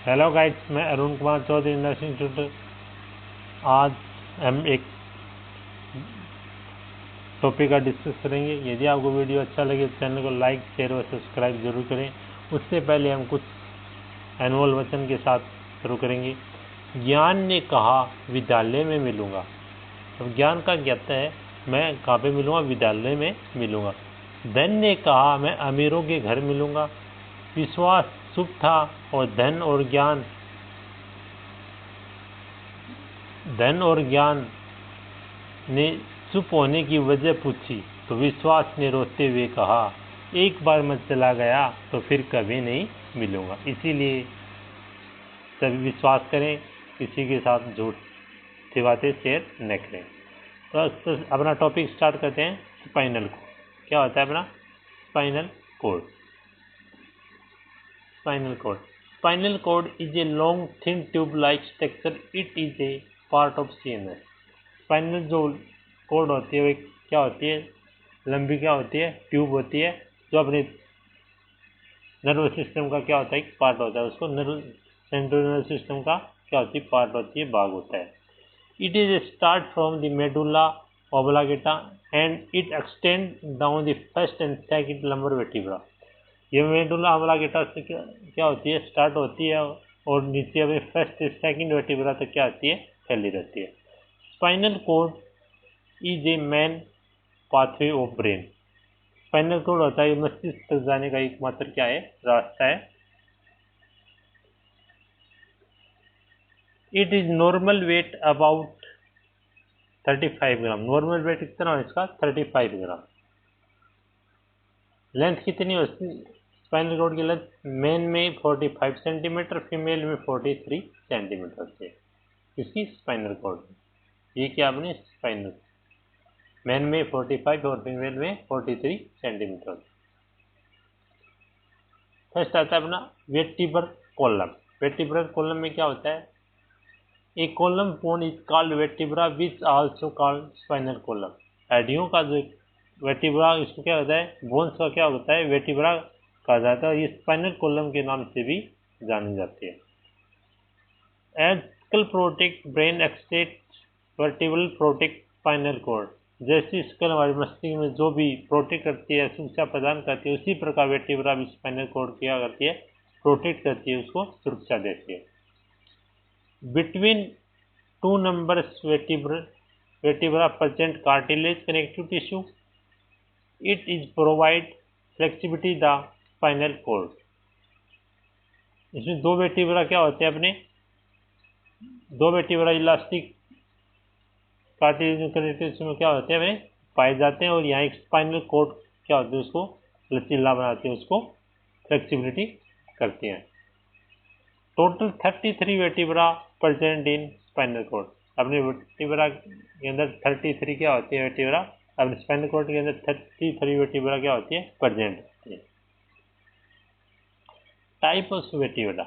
Hello guides, मैं Arun Kumar Chaudhary nursing institute. आज हम एक टॉपिक का डिस्कस करेंगे। यदि आपको वीडियो अच्छा लगे तो चैनल को लाइक, शेयर और सब्सक्राइब जरूर करें। उससे पहले हम कुछ एनुअल वचन के साथ शुरू करेंगे। ज्ञान ने कहा विद्यालय में मिलूंगा। अब ज्ञान का कहता है मैं कहाँ पे मिलूंगा? विद्यालय में मिलूंगा। धन ने कहा मैं अमीरों के घर मिलूंगा। विश्वास शुभ था और धन और ज्ञान ने चुप होने की वजह पूछी तो विश्वास ने रोते हुए कहा एक बार मैं चला गया तो फिर कभी नहीं मिलूंगा। इसीलिए सभी विश्वास करें, किसी के साथ झूठी बातें शेयर न करें। तो अपना टॉपिक स्टार्ट करते हैं। स्पाइनल कोड क्या होता है? अपना spinal cord. Spinal cord is a long thin tube-like structure. It is a part of CNS. Spinal जो कोड होती है वो क्या होती है? लंबी क्या होती है? ट्यूब होती है, जो अपने नर्वस सिस्टम का क्या होता है? एक पार्ट होता है। उसको सेंट्रल नर्वस सिस्टम का क्या होती है? पार्ट होती है, भाग होता है। It is a start from the medulla oblongata and it extends down the first and second lumbar vertebra. ये मेडुला ऑब्लिंगेटा से क्या होती है? स्टार्ट होती है और नीचे में फर्स्ट से सेकंड वर्टिब्रा तक क्या होती है? फैली रहती है। Spinal cord is a main pathway of brain. Spinal cord होता है मस्तिष्क तक जाने का एकमात्र क्या है? रास्ता है। It is normal weight about 35 gram. Normal weight कितना है इसका? 35 ग्राम। लेंथ कितनी होती है स्पाइनल कोड की? लेंथ मेन में 45 सेंटीमीटर, फीमेल में 43 सेंटीमीटर से इसकी स्पाइनल कोड। ये क्या अपनी स्पाइनल मेन में 45 और फीमेल में 43 सेंटीमीटर। फर्स्ट आता है अपना वेर्टिब्रल कॉलम। वेर्टिब्रल कॉलम में क्या होता है? A column bone is called vertebra which also called spinal column. हड्डियों का जो वेर्टिब्रा, इसको क्या होता है? बोन्स का क्या होता है? वेर्टिब्रा कहा जाता है। ये स्पाइनल कॉलम के नाम से भी जानी जाती है। As skull protect brain extent vertebral protect spinal cord. जैसी स्कल हमारी मस्तिष्क में जो भी प्रोटेक्ट करती है, सुरक्षा प्रदान करती है, उसी प्रकार वेर्टिब्रा भी स्पाइनल कोड क्या करती है? प्रोटेक्ट करती है, उसको सुरक्षा देती है। Between two numbers vertebra present cartilage connective tissue. It is provide flexibility the spinal cord. इसमें दो vertebra क्या होते हैं? अपने दो vertebra elastic cartilage connective tissue में क्या होते हैं? अपने पाए जाते हैं और यहाँ एक स्पाइनल कोड क्या होती है? उसको लचीला बनाती है, उसको फ्लेक्सिबिलिटी करती हैं। Total 33 vertebra present in spinal cord. अपने वर्टिब्रा के अंदर 33 क्या होती है? वर्टिब्रा। अपने स्पाइनल कोड के अंदर 33 वर्टिब्रा क्या होती है? प्रेजेंट होती है। Type of vertebra.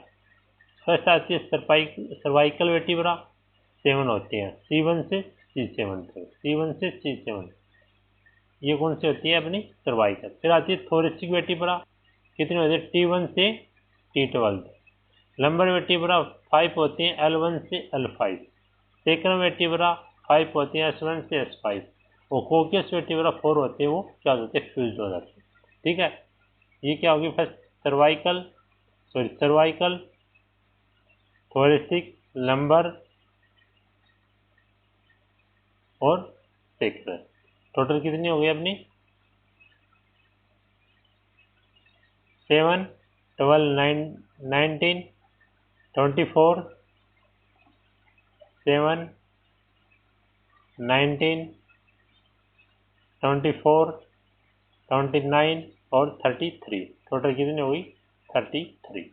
फर्स्ट आती है सर्वाइकल वर्टिब्रा, 7 होती हैं, C1 से C7 तक। C1 से C7 ये कौन सी होती है? अपनी सर्वाइकल। फिर आती है थोरेसिक वर्टिब्रा, कितनी होती है? T1 से T12। लंबर वर्टिब्रा 5 होती हैं, L1 से L5। सेक्रम वर्टिब्रा 5 होती हैं, S1 से S5। और कोकियस वर्टिब्रा 4 होते हैं, वो क्या होते हैं? फ्यूज हो जाते हैं। ठीक है, ये क्या होगी? फर्स्ट सर्वाइकल, थोरेसिक, लंबर और सेक्रम। टोटल कितनी हो गई अपनी? 7, 12, 19, 24, 7, 19, 24, 29 और 33। टोटल कितनी हो गई? 33।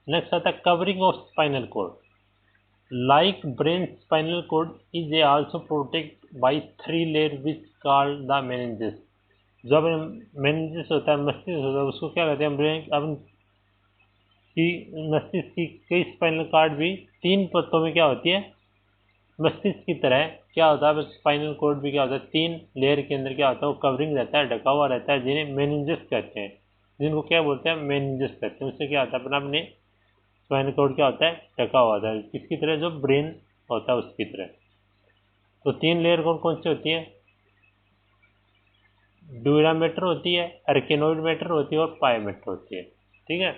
नेक्स्ट आता है covering of spinal cord. Like brain, spinal cord is also protect by 3 layer which called the meninges. जो मेनिंजेस होता है, मस्तिष्क होता है, उसको क्या कहते हैं? ब्रेन मस्तिष्क की कई स्पाइनल कार्ड भी 3 परतों में क्या होती है? मस्तिष्क की तरह क्या होता है? स्पाइनल कोड भी क्या होता है? 3 लेयर के अंदर क्या होता है? वो कवरिंग रहता है, ढका हुआ रहता है, जिन्हें मेनिंजेस कहते हैं। जिनको क्या बोलते हैं, मेनिंजेस कहते हैं। उससे क्या होता है, अपना अपने स्पाइनल कॉर्ड क्या होता है, ढका हुआ होता है, किसकी तरह, जो ब्रेन होता है उसकी तरह। तो 3 लेयर कौन कौन सी होती है, ड्यूरा मैटर होती है, अर्केनोइड मैटर होती है और पाई मैटर होती है। ठीक है।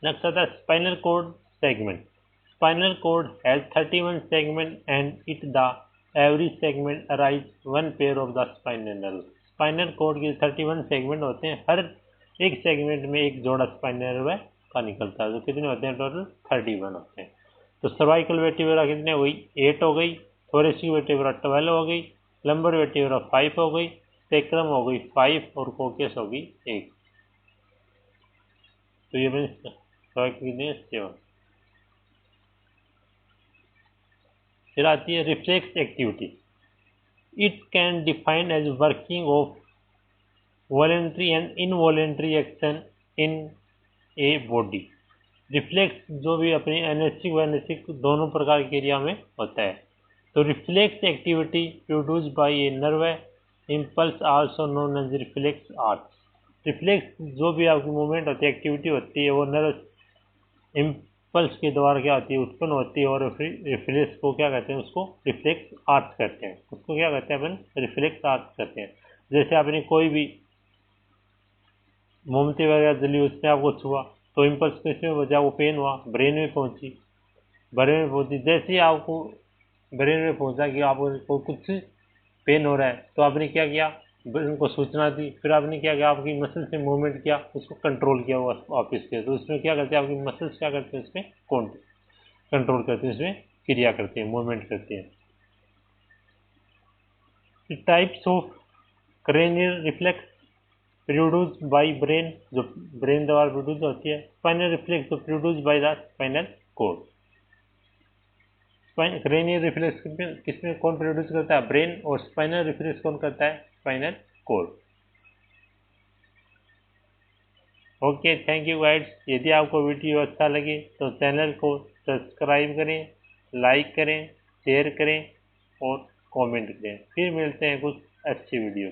नेक्स्ट आता है spinal cord segment. Spinal cord has 31 segment and it the every segment arise one pair of the spinal nerve. Spinal cord के 31 सेगमेंट होते हैं, हर एक सेगमेंट में एक जोड़ा स्पाइनल नर्व का निकलता है। तो कितने होते हैं, टोटल 31 होते हैं। तो सर्वाइकल वर्टिब्रा कितने हो गई, 8 हो गई, थोरेसिक वर्टिब्रा 12 हो गई, लंबर वर्टिब्रा 5 हो गई, सेक्रम हो गई 5 और कोकियस हो गई 1। तो ये मैंने कितने 7। फिर आती है reflex activity. It can define as working of voluntary and involuntary action in a body. Reflex जो भी अपनी एनर्जिक व अनर्जिक दोनों प्रकार की क्रिया में होता है। तो reflex activity produce by a nerve impulse also known as reflex arc. Reflex जो भी आपकी मूवमेंट होती है, एक्टिविटी होती है, वो नर्व इम्पल्स के द्वारा क्या होती है, उत्पन्न होती है। और रिफ्लेक्स को क्या कहते हैं, उसको रिफ्लेक्स आर्ट कहते हैं। उसको क्या कहते हैं अपन, रिफ्लेक्स आर्ट कहते हैं। जैसे आपने कोई भी मोमबत्ती वगैरह जली, उसने आपको छुआ तो इम्पल्स किसमें बजा, वो पेन हुआ, ब्रेन में पहुंची। ब्रेन में पहुंची, जैसे ही आपको ब्रेन में पहुंचा कि आपको कुछ पेन हो रहा है, तो आपने क्या किया, उनको सूचना दी। फिर आपने क्या किया, आपकी मसल से मूवमेंट किया, उसको कंट्रोल किया हुआ वापिस किया। तो उसमें क्या करते हैं, आपकी मसल्स क्या करते हैं, उसमें कंट्रोल करते हैं, उसमें क्रिया करते हैं, मूवमेंट करते हैं। Types of cranial reflex produce by brain, जो ब्रेन द्वारा प्रोड्यूस होती है। स्पाइनल रिफ्लेक्स जो produce by the spinal cord. Cranial reflex किसमें कौन प्रोड्यूस करता है, ब्रेन, और स्पाइनल रिफ्लेक्स कौन करता है, spinal cord. Okay, thank you guides. यदि आपको वीडियो अच्छा लगे तो चैनल को सब्सक्राइब करें, लाइक करें, शेयर करें और कमेंट करें। फिर मिलते हैं कुछ अच्छी वीडियो।